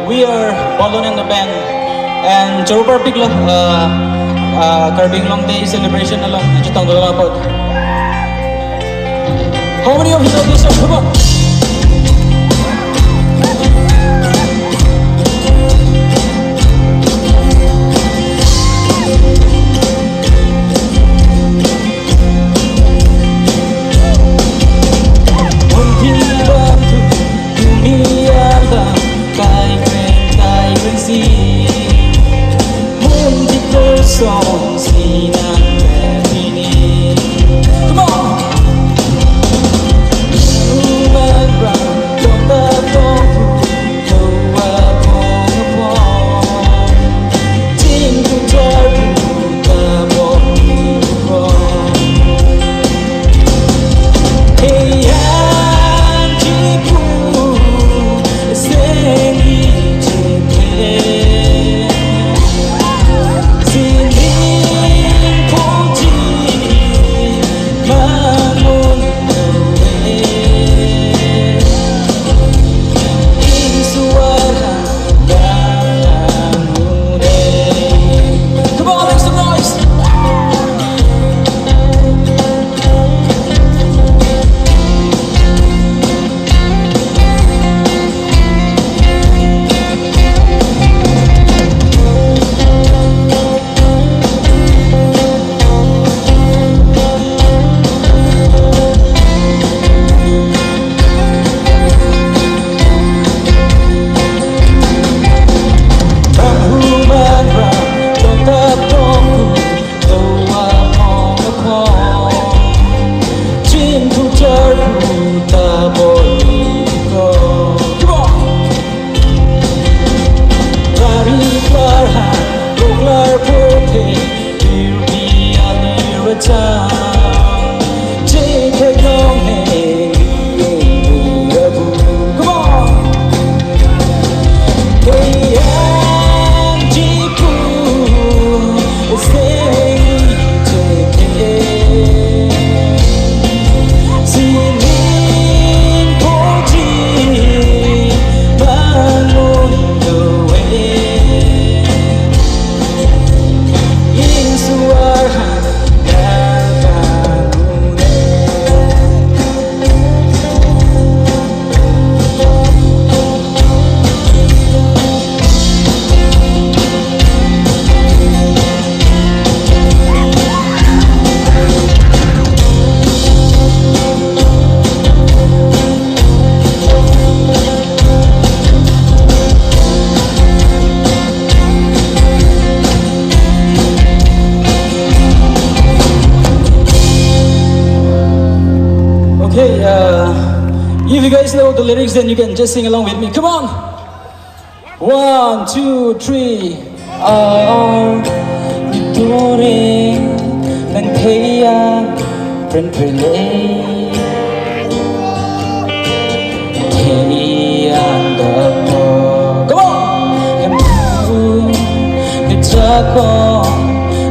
we are Bolon and the band, and Jorubar Bigla, Karbi Anglong Day Celebration along. Nandiyan dalawa po. How many of you know this song? Come on! Come on! Okay, if you guys know the lyrics, then you can just sing along with me. Come on! 1, 2, 3. Ituring ng kaya pren-prelay kaya dako. Come on! Kamu nagtako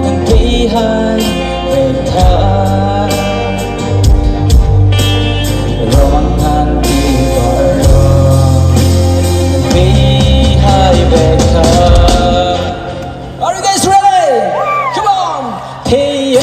ng kaya'y betay romangan di baro kaya'y betay. Are you guys ready? Come on! Hey,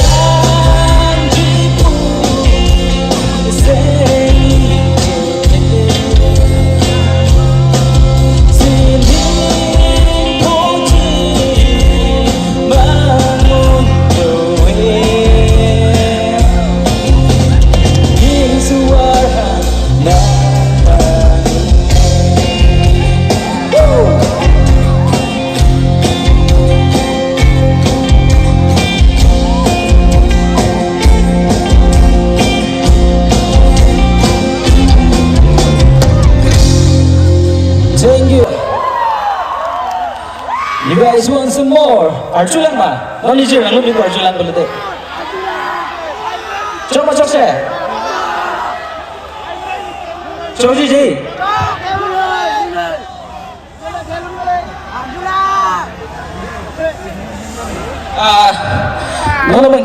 thank you. You guys want some more? Arjulan ma? No need to. Ano dito Arjulan ulit eh? Coba cok saya. Coba Ji. Ano naman?